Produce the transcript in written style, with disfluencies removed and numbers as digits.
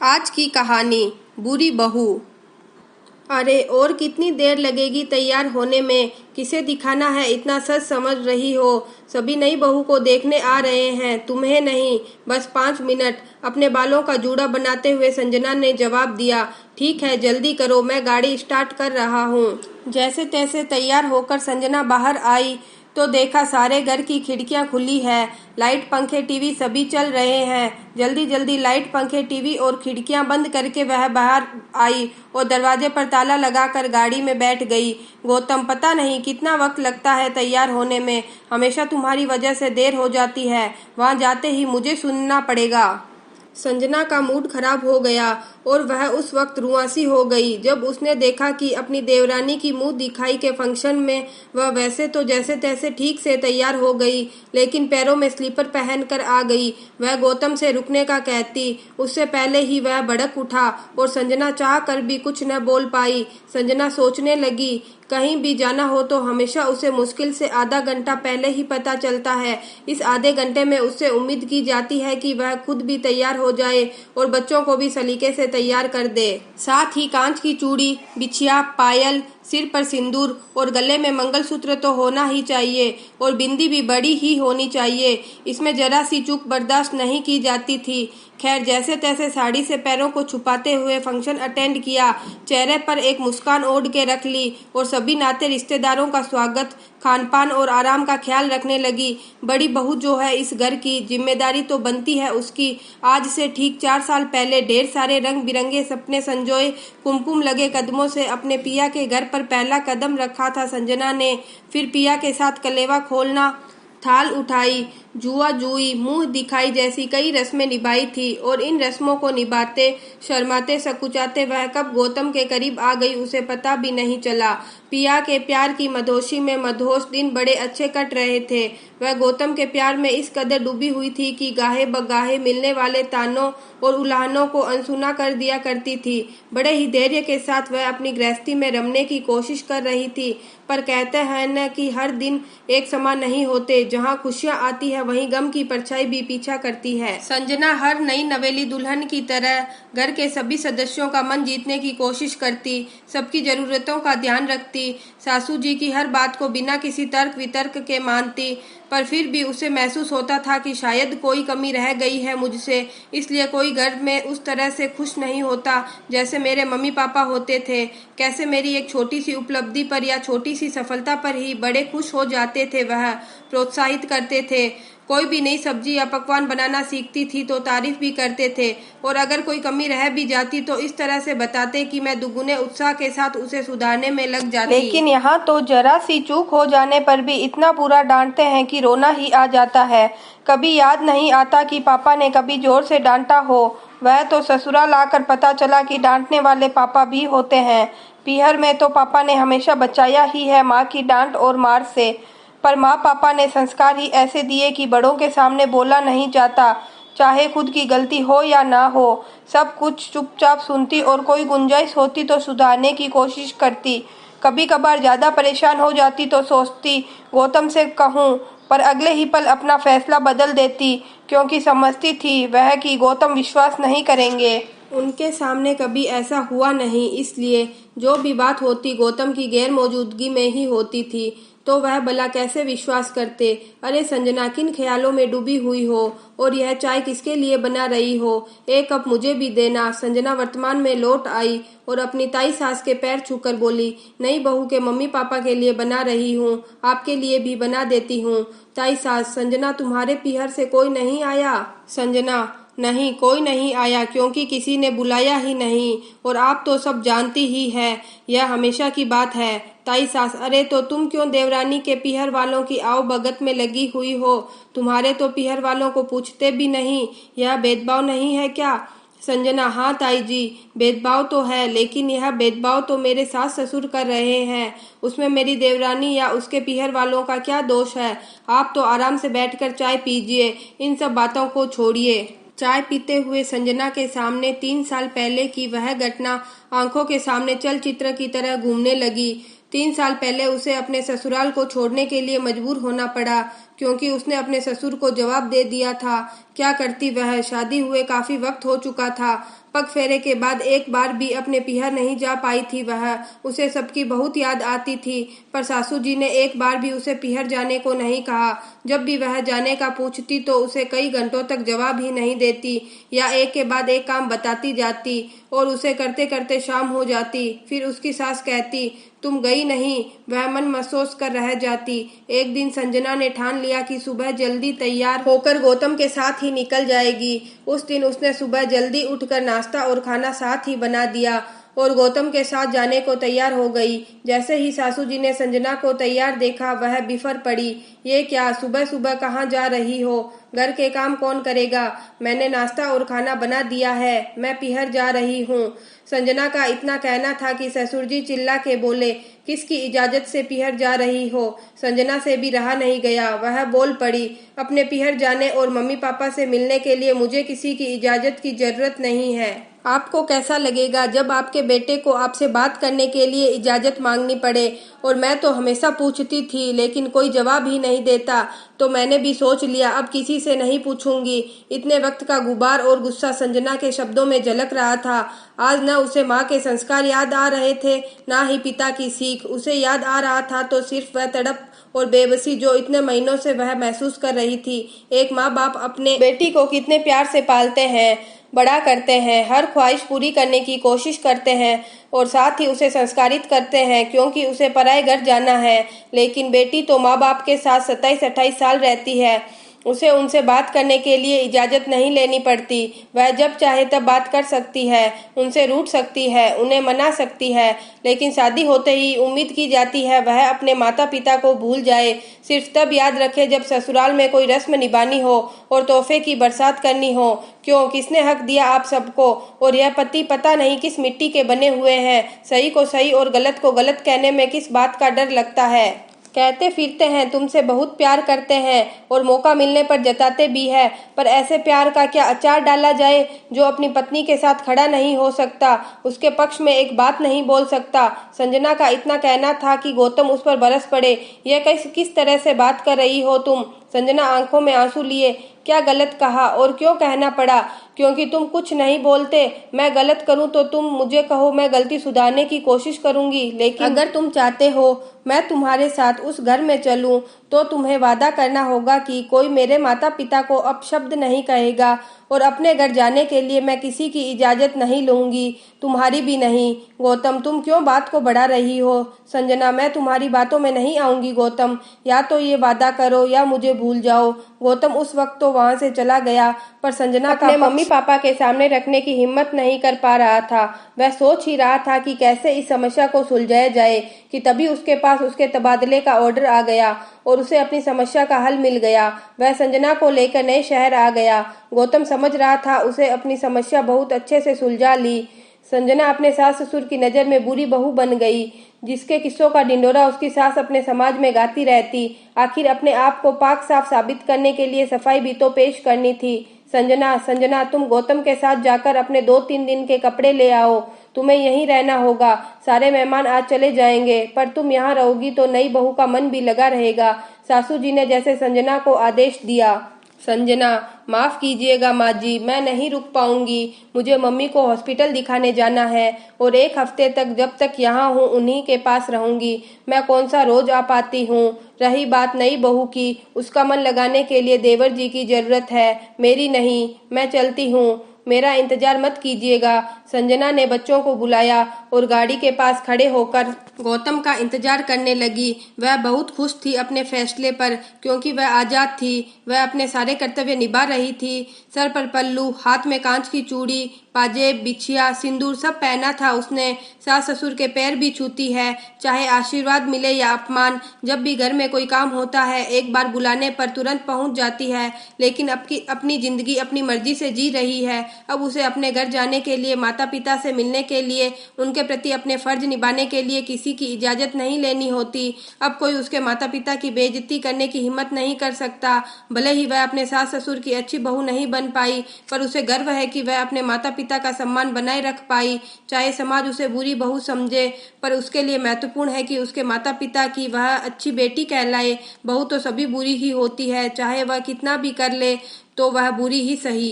आज की कहानी बुरी बहू। अरे और कितनी देर लगेगी तैयार होने में? किसे दिखाना है इतना सच समझ रही हो? सभी नई बहू को देखने आ रहे हैं, तुम्हें नहीं। बस 5 मिनट। अपने बालों का जूड़ा बनाते हुए संजना ने जवाब दिया। ठीक है, जल्दी करो, मैं गाड़ी स्टार्ट कर रहा हूँ। जैसे तैसे तैयार होकर संजना बाहर आई तो देखा सारे घर की खिड़कियां खुली है। लाइट, पंखे, टीवी सभी चल रहे हैं। जल्दी जल्दी लाइट, पंखे, टीवी और खिड़कियां बंद करके वह बाहर आई और दरवाजे पर ताला लगाकर गाड़ी में बैठ गई। गौतम, पता नहीं कितना वक्त लगता है तैयार होने में। हमेशा तुम्हारी वजह से देर हो जाती है। वहां जाते ही मुझे सुनना पड़ेगा। संजना का मूड खराब हो गया और वह उस वक्त रुआंसी हो गई जब उसने देखा कि अपनी देवरानी की मुंह दिखाई के फंक्शन में वह वैसे तो जैसे तैसे ठीक से तैयार हो गई, लेकिन पैरों में स्लीपर पहनकर आ गई। वह गौतम से रुकने का कहती, उससे पहले ही वह भड़क उठा और संजना चाह कर भी कुछ न बोल पाई। संजना सोचने लगी, कहीं भी जाना हो तो हमेशा उसे मुश्किल से आधा घंटा पहले ही पता चलता है। इस आधे घंटे में उससे उम्मीद की जाती है कि वह खुद भी तैयार हो जाए और बच्चों को भी सलीके से तैयार कर दे। साथ ही कांच की चूड़ी, बिछिया, पायल, सिर पर सिंदूर और गले में मंगलसूत्र तो होना ही चाहिए और बिंदी भी बड़ी ही होनी चाहिए। इसमें जरा सी चूक बर्दाश्त नहीं की जाती थी। खैर, जैसे तैसे साड़ी से पैरों को छुपाते हुए फंक्शन अटेंड किया। चेहरे पर एक मुस्कान ओढ़ के रख ली और सभी नाते रिश्तेदारों का स्वागत, खान पान और आराम का ख्याल रखने लगी। बड़ी बहू जो है इस घर की, जिम्मेदारी तो बनती है उसकी। आज से ठीक 4 साल पहले ढेर सारे रंग बिरंगे सपने संजोए कुमकुम लगे कदमों से अपने पिया के घर पर पहला कदम रखा था संजना ने। फिर पिया के साथ कलेवा खोलना, थाल उठाई, जुआ जुई, मुंह दिखाई जैसी कई रस्में निभाई थी और इन रस्मों को निभाते, शर्माते, सकुचाते वह कब गौतम के करीब आ गई उसे पता भी नहीं चला। पिया के प्यार की मदहोशी में मदहोश दिन बड़े अच्छे कट रहे थे। वह गौतम के प्यार में इस कदर डूबी हुई थी कि गाहे बगाहे मिलने वाले तानों और उल्हानों को अनसुना कर दिया करती थी। बड़े ही धैर्य के साथ वह अपनी गृहस्थी में रमने की कोशिश कर रही थी। पर कहते हैं न कि हर दिन एक समान नहीं होते। जहाँ खुशियाँ आती है वहीं गम की परछाई भी पीछा करती है। संजना हर नई नवेली दुल्हन की तरह घर के सभी सदस्यों का मन जीतने की कोशिश करती, सबकी जरूरतों का ध्यान रखती, सासू जी की हर बात को बिना किसी तर्क वितर्क के मानती। पर फिर भी उसे महसूस होता था कि शायद कोई कमी रह गई है मुझसे, इसलिए कोई घर में उस तरह से खुश नहीं होता जैसे मेरे मम्मी पापा होते थे। कैसे मेरी एक छोटी सी उपलब्धि पर या छोटी सी सफलता पर ही बड़े खुश हो जाते थे, वह प्रोत्साहित करते थे। कोई भी नई सब्जी या पकवान बनाना सीखती थी तो तारीफ भी करते थे और अगर कोई कमी रह भी जाती तो इस तरह से बताते कि मैं दुगुने उत्साह के साथ उसे सुधारने में लग जाती। लेकिन यहाँ तो जरा सी चूक हो जाने पर भी इतना बुरा डांटते हैं कि रोना ही आ जाता है। कभी याद नहीं आता कि पापा ने कभी जोर से डांटा हो। वह तो ससुराल आकर पता चला कि डांटने वाले पापा भी होते हैं। पीहर में तो पापा ने हमेशा बचाया ही है माँ की डांट और मार से, पर माँ पापा ने संस्कार ही ऐसे दिए कि बड़ों के सामने बोला नहीं जाता। चाहे खुद की गलती हो या ना हो, सब कुछ चुपचाप सुनती और कोई गुंजाइश होती तो सुधारने की कोशिश करती। कभी कभार ज़्यादा परेशान हो जाती तो सोचती गौतम से कहूँ, पर अगले ही पल अपना फैसला बदल देती क्योंकि समझती थी वह कि गौतम विश्वास नहीं करेंगे। उनके सामने कभी ऐसा हुआ नहीं, इसलिए जो भी बात होती गौतम की गैर मौजूदगी में ही होती थी, तो वह भला कैसे विश्वास करते। अरे संजना, किन ख्यालों में डूबी हुई हो और यह चाय किसके लिए बना रही हो? एक कप मुझे भी देना। संजना वर्तमान में लौट आई और अपनी ताई सास के पैर छूकर बोली, नई बहू के मम्मी पापा के लिए बना रही हूँ, आपके लिए भी बना देती हूँ। ताई सास, संजना तुम्हारे पीहर से कोई नहीं आया? संजना, नहीं, कोई नहीं आया क्योंकि किसी ने बुलाया ही नहीं और आप तो सब जानती ही है, यह हमेशा की बात है। ताई सास, अरे तो तुम क्यों देवरानी के पीहर वालों की आओ भगत में लगी हुई हो? तुम्हारे तो पीहर वालों को पूछते भी नहीं। यह भेदभाव नहीं है क्या? संजना, हाँ ताई जी, भेदभाव तो है, लेकिन यह भेदभाव तो मेरे सास ससुर कर रहे हैं। उसमें मेरी देवरानी या उसके पीहर वालों का क्या दोष है? आप तो आराम से बैठकर चाय पीजिए, इन सब बातों को छोड़िए। चाय पीते हुए संजना के सामने 3 साल पहले की वह घटना आंखों के सामने चलचित्र की तरह घूमने लगी। 3 साल पहले उसे अपने ससुराल को छोड़ने के लिए मजबूर होना पड़ा क्योंकि उसने अपने ससुर को जवाब दे दिया था। क्या करती वह, शादी हुए काफी वक्त हो चुका था। पग फेरे के बाद एक बार भी अपने पिहर नहीं जा पाई थी वह। उसे सबकी बहुत याद आती थी, पर सासू जी ने एक बार भी उसे पिहर जाने को नहीं कहा। जब भी वह जाने का पूछती तो उसे कई घंटों तक जवाब ही नहीं देती, या एक के बाद एक काम बताती जाती और उसे करते करते शाम हो जाती। फिर उसकी सास कहती, तुम गई नहीं। वह मन महसूस कर रह जाती। एक दिन संजना ने ठान लिया कि सुबह जल्दी तैयार होकर गौतम के साथ ही निकल जाएगी। उस दिन उसने सुबह जल्दी उठकर नाश्ता और खाना साथ ही बना दिया और गौतम के साथ जाने को तैयार हो गई। जैसे ही सासू जी ने संजना को तैयार देखा, वह बिफर पड़ी। ये क्या, सुबह सुबह कहाँ जा रही हो? घर के काम कौन करेगा? मैंने नाश्ता और खाना बना दिया है, मैं पिहर जा रही हूँ। संजना का इतना कहना था कि ससुर जी चिल्ला के बोले, किसकी इजाजत से पिहर जा रही हो? संजना से भी रहा नहीं गया, वह बोल पड़ी, अपने पिहर जाने और मम्मी पापा से मिलने के लिए मुझे किसी की इजाजत की जरूरत नहीं है। आपको कैसा लगेगा जब आपके बेटे को आपसे बात करने के लिए इजाजत मांगनी पड़े? और मैं तो हमेशा पूछती थी लेकिन कोई जवाब ही नहीं देता, तो मैंने भी सोच लिया अब किसी से नहीं पूछूंगी। इतने वक्त का गुबार और गुस्सा संजना के शब्दों में झलक रहा था। आज न उसे माँ के संस्कार याद आ रहे थे, ना ही पिता की सीख। उसे याद आ रहा था तो सिर्फ वह तड़प और बेबसी जो इतने महीनों से वह महसूस कर रही थी। एक माँ बाप अपने बेटी को कितने प्यार से पालते हैं, बड़ा करते हैं, हर ख्वाहिश पूरी करने की कोशिश करते हैं और साथ ही उसे संस्कारित करते हैं, क्योंकि उसे पराए घर जाना है। लेकिन बेटी तो माँ बाप के साथ 27-28 साल रहती है। उसे उनसे बात करने के लिए इजाजत नहीं लेनी पड़ती। वह जब चाहे तब बात कर सकती है, उनसे रूठ सकती है, उन्हें मना सकती है। लेकिन शादी होते ही उम्मीद की जाती है वह अपने माता पिता को भूल जाए। सिर्फ तब याद रखे जब ससुराल में कोई रस्म निभानी हो और तोहफे की बरसात करनी हो। क्यों, किसने हक दिया आप सबको? और यह पति पता नहीं किस मिट्टी के बने हुए हैं। सही को सही और गलत को गलत कहने में किस बात का डर लगता है? कहते फिरते हैं तुमसे बहुत प्यार करते हैं और मौका मिलने पर जताते भी है, पर ऐसे प्यार का क्या अचार डाला जाए? जो अपनी पत्नी के साथ खड़ा नहीं हो सकता, उसके पक्ष में एक बात नहीं बोल सकता। संजना का इतना कहना था कि गौतम उस पर बरस पड़े। यह किस तरह से बात कर रही हो तुम? संजना आंखों में आंसू लिए, क्या गलत कहा और क्यों कहना पड़ा? क्योंकि तुम कुछ नहीं बोलते। मैं गलत करूं तो तुम मुझे कहो, मैं गलती सुधारने की कोशिश करूंगी। लेकिन अगर तुम चाहते हो मैं तुम्हारे साथ उस घर में चलूं, तो तुम्हें वादा करना होगा कि कोई मेरे माता पिता को अपशब्द नहीं कहेगा और अपने घर जाने के लिए मैं किसी की इजाजत नहीं लूंगी, तुम्हारी भी नहीं। गौतम, तुम क्यों बात को बढ़ा रही हो? संजना, मैं तुम्हारी बातों में नहीं आऊंगी गौतम। या तो ये वादा करो या मुझे भूल जाओ। गौतम उस वक्त तो वहां से चला गया, पर संजना का मम्मी पापा के सामने रखने की हिम्मत नहीं कर पा रहा था। वह सोच ही रहा था कि कैसे इस समस्या को सुलझाया जाए कि तभी उसके पास उसके तबादले का ऑर्डर आ गया और उसे अपनी समस्या का हल मिल गया। वह संजना को लेकर नए शहर आ गया। गौतम समझ रहा था उसे अपनी समस्या बहुत अच्छे से सुलझा ली। संजना अपने सास ससुर की नज़र में बुरी बहू बन गई, जिसके किस्सों का ढिंढोरा उसकी सास अपने समाज में गाती रहती। आखिर अपने आप को पाक साफ साबित करने के लिए सफाई भी तो पेश करनी थी। संजना, संजना, तुम गौतम के साथ जाकर अपने 2-3 दिन के कपड़े ले आओ। तुम्हें यहीं रहना होगा। सारे मेहमान आज चले जाएंगे, पर तुम यहाँ रहोगी तो नई बहू का मन भी लगा रहेगा। सासू जी ने जैसे संजना को आदेश दिया। संजना, माफ कीजिएगा माँ जी, मैं नहीं रुक पाऊंगी। मुझे मम्मी को हॉस्पिटल दिखाने जाना है और 1 हफ्ते तक जब तक यहाँ हूँ उन्हीं के पास रहूंगी। मैं कौन सा रोज आ पाती हूँ। रही बात नई बहू की, उसका मन लगाने के लिए देवर जी की जरूरत है, मेरी नहीं। मैं चलती हूँ, मेरा इंतजार मत कीजिएगा। संजना ने बच्चों को बुलाया और गाड़ी के पास खड़े होकर गौतम का इंतजार करने लगी। वह बहुत खुश थी अपने फैसले पर, क्योंकि वह आजाद थी। वह अपने सारे कर्तव्य निभा रही थी। सर पर पल्लू, हाथ में कांच की चूड़ी, पाजेब, बिछिया, सिंदूर सब पहना था उसने। सास ससुर के पैर भी छूती है, चाहे आशीर्वाद मिले या अपमान। जब भी घर में कोई काम होता है, एक बार बुलाने पर तुरंत पहुंच जाती है। लेकिन अपनी जिंदगी अपनी मर्जी से जी रही है। अब उसे अपने घर जाने के लिए, माता पिता से मिलने के लिए, उनके प्रति अपने फर्ज निभाने के लिए किसी की इजाजत नहीं लेनी होती। अब कोई उसके माता पिता की बेइज्जती करने की हिम्मत नहीं कर सकता। भले ही वह अपने सास ससुर की अच्छी बहू नहीं बन पाई, पर उसे गर्व है कि वह अपने माता पिता का सम्मान बनाए रख पाई। चाहे समाज उसे बुरी बहू समझे, पर उसके लिए महत्वपूर्ण है कि उसके माता पिता की वह अच्छी बेटी कहलाए। बहू तो सभी बुरी ही होती है, चाहे वह कितना भी कर ले तो वह बुरी ही सही।